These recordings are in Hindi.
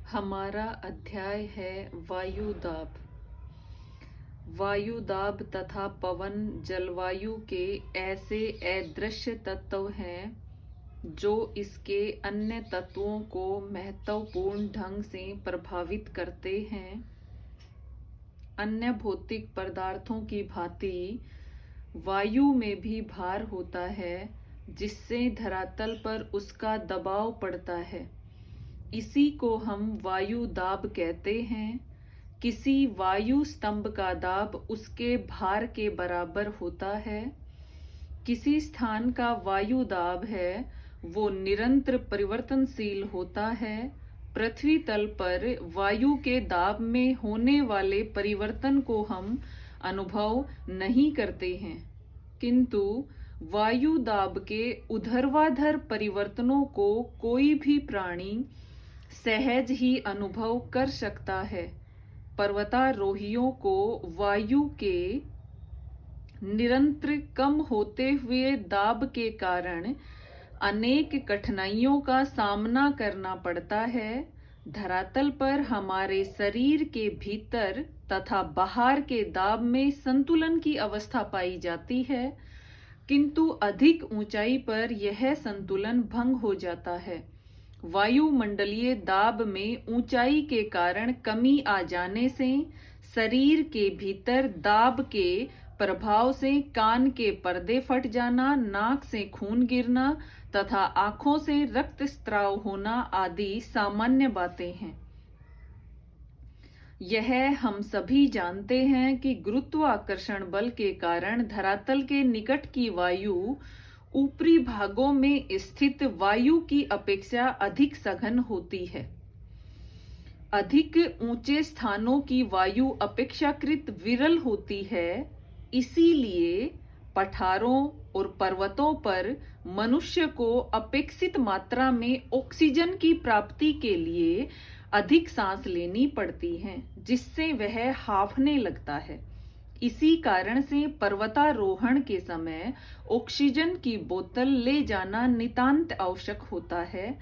हमारा अध्याय है वायुदाब। वायुदाब तथा पवन जलवायु के ऐसे अदृश्य तत्व हैं जो इसके अन्य तत्वों को महत्वपूर्ण ढंग से प्रभावित करते हैं। अन्य भौतिक पदार्थों की भांति वायु में भी भार होता है जिससे धरातल पर उसका दबाव पड़ता है। इसी को हम वायु दाब कहते हैं। किसी वायु स्तंभ का दाब उसके भार के बराबर होता है। किसी स्थान का वायु दाब है वो निरंतर परिवर्तनशील होता है। पृथ्वी तल पर वायु के दाब में होने वाले परिवर्तन को हम अनुभव नहीं करते हैं, किंतु वायु दाब के ऊर्ध्वाधर परिवर्तनों को कोई भी प्राणी सहज ही अनुभव कर सकता है। पर्वतारोहियों को वायु के निरंतर कम होते हुए दाब के कारण अनेक कठिनाइयों का सामना करना पड़ता है। धरातल पर हमारे शरीर के भीतर तथा बाहर के दाब में संतुलन की अवस्था पाई जाती है, किंतु अधिक ऊंचाई पर यह संतुलन भंग हो जाता है। वायुमंडलीय दाब में ऊंचाई के कारण कमी आ जाने से शरीर के भीतर दाब के प्रभाव से कान के पर्दे फट जाना, नाक से खून गिरना तथा आंखों से रक्तस्राव होना आदि सामान्य बातें हैं। यह हम सभी जानते हैं कि गुरुत्वाकर्षण बल के कारण धरातल के निकट की वायु ऊपरी भागों में स्थित वायु की अपेक्षा अधिक सघन होती है। अधिक ऊंचे स्थानों की वायु अपेक्षाकृत विरल होती है। इसीलिए पठारों और पर्वतों पर मनुष्य को अपेक्षित मात्रा में ऑक्सीजन की प्राप्ति के लिए अधिक सांस लेनी पड़ती है, जिससे वह हांफने लगता है। इसी कारण से पर्वतारोहण के समय ऑक्सीजन की बोतल ले जाना नितांत आवश्यक होता है।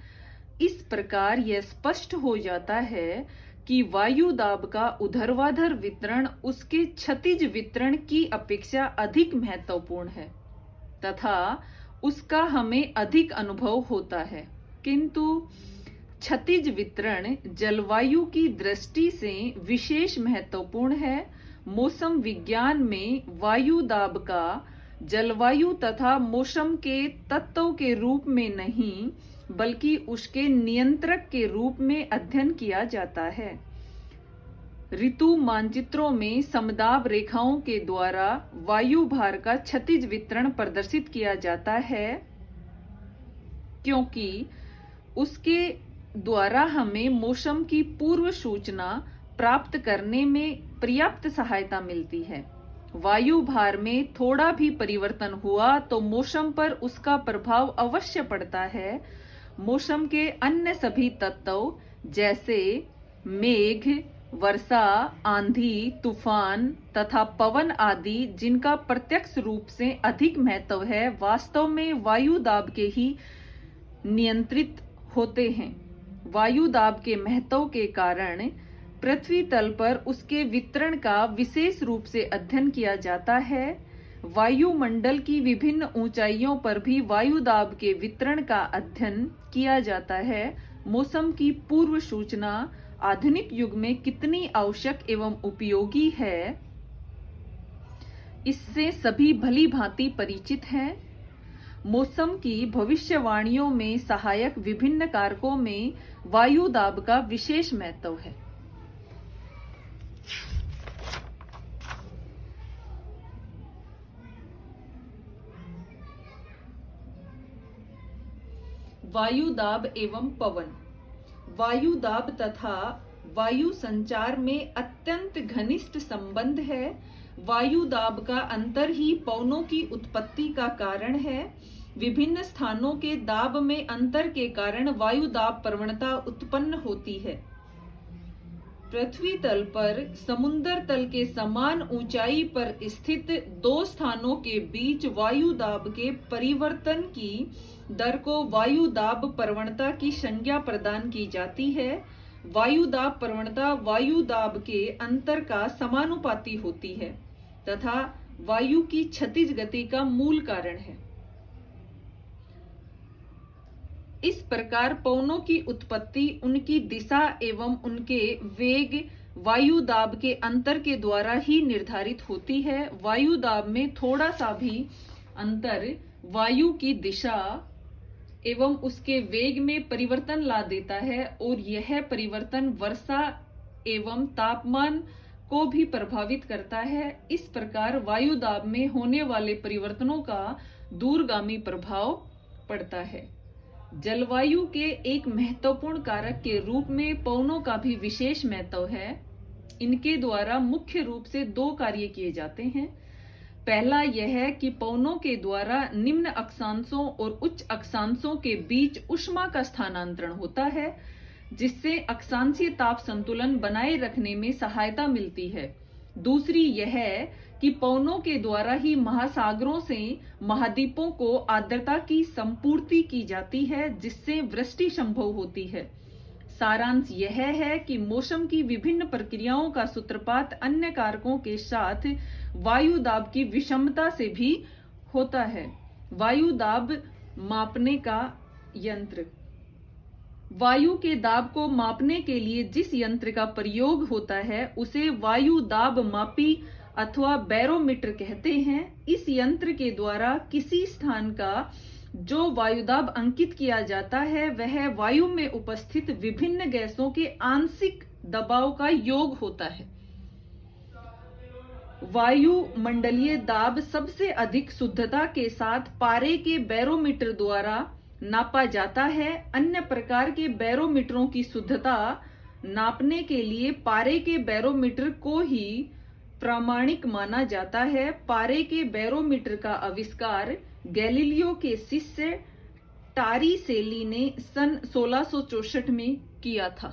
इस प्रकार यह स्पष्ट हो जाता है कि वायु दाब का ऊर्ध्वाधर वितरण उसके क्षैतिज वितरण की अपेक्षा अधिक महत्वपूर्ण है तथा उसका हमें अधिक अनुभव होता है, किंतु क्षैतिज वितरण जलवायु की दृष्टि से विशेष महत्वपूर्ण है। मौसम विज्ञान में वायु दाब का जलवायु तथा मौसम के तत्व के रूप में नहीं बल्कि उसके नियंत्रक के रूप में अध्ययन किया जाता है। ऋतु मानचित्रों में समदाब रेखाओं के द्वारा वायु भार का क्षैतिज वितरण प्रदर्शित किया जाता है, क्योंकि उसके द्वारा हमें मौसम की पूर्व सूचना प्राप्त करने में पर्याप्त सहायता मिलती है। वायु भार में थोड़ा भी परिवर्तन हुआ तो मौसम पर उसका प्रभाव अवश्य पड़ता है। मौसम के अन्य सभी तत्व जैसे मेघ, वर्षा, आंधी, तूफान तथा पवन आदि जिनका प्रत्यक्ष रूप से अधिक महत्व है, वास्तव में वायु दाब के ही नियंत्रित होते हैं। वायु दाब के महत्व के कारण पृथ्वी तल पर उसके वितरण का विशेष रूप से अध्ययन किया जाता है। वायुमंडल की विभिन्न ऊंचाइयों पर भी वायु दाब के वितरण का अध्ययन किया जाता है। मौसम की पूर्व सूचना आधुनिक युग में कितनी आवश्यक एवं उपयोगी है, इससे सभी भली भांति परिचित हैं। मौसम की भविष्यवाणियों में सहायक विभिन्न कारकों में वायु दाब का विशेष महत्व है। वायु दाब एवं पवन। वायु दाब तथा वायु संचार में अत्यंत घनिष्ठ संबंध है। वायु दाब का अंतर ही पवनों की उत्पत्ति का कारण है। विभिन्न स्थानों के दाब में अंतर के कारण वायु दाब प्रवणता उत्पन्न होती है। पृथ्वी तल पर समुद्र तल के समान ऊंचाई पर स्थित दो स्थानों के बीच वायु दाब के परिवर्तन की दर को वायु दाब प्रवणता की संज्ञा प्रदान की जाती है। वायु दाब प्रवणता वायु दाब के अंतर का समानुपाती होती है तथा वायु की क्षैतिज गति का मूल कारण है। इस प्रकार पवनों की उत्पत्ति उनकी दिशा एवं उनके वेग वायु दाब के अंतर के द्वारा ही निर्धारित होती है। वायु दाब में थोड़ा सा भी अंतर वायु की दिशा एवं उसके वेग में परिवर्तन ला देता है और यह परिवर्तन वर्षा एवं तापमान को भी प्रभावित करता है। इस प्रकार वायु दाब में होने वाले परिवर्तनों का दूरगामी प्रभाव पड़ता है। जलवायु के एक महत्वपूर्ण कारक के रूप में पवनों का भी विशेष महत्व है। इनके द्वारा मुख्य रूप से दो कार्य किए जाते हैं। पहला यह है कि पवनों के द्वारा निम्न अक्षांशों और उच्च अक्षांशों के बीच ऊष्मा का स्थानांतरण होता है, जिससे अक्षांशीय ताप संतुलन बनाए रखने में सहायता मिलती है। दूसरी यह है कि पवनों के द्वारा ही महासागरों से महाद्वीपों को आर्द्रता की संपूर्ति की जाती है, जिससे वृष्टि संभव होती है। सारांश यह है कि मौसम की विभिन्न प्रक्रियाओं का सूत्रपात अन्य कारकों के साथ वायु दाब की विषमता से भी होता है। वायु दाब मापने का यंत्र। वायु के दाब को मापने के लिए जिस यंत्र का प्रयोग होता है उसे वायु दाब मापी अथवा बैरोमीटर कहते हैं। इस यंत्र के द्वारा किसी स्थान का जो वायुदाब अंकित किया जाता है वह वायु में उपस्थित विभिन्न गैसों के आंशिक दबाव का योग होता है। वायु मंडलीय दाब सबसे अधिक शुद्धता के साथ पारे के बैरोमीटर द्वारा नापा जाता है। अन्य प्रकार के बैरोमीटरों की शुद्धता नापने के लिए पारे के बैरोमीटर को ही प्रामाणिक माना जाता है। पारे के बैरोमीटर का आविष्कार गैलीलियो के शिष्य टारिसेली ने सन 1664 में किया था।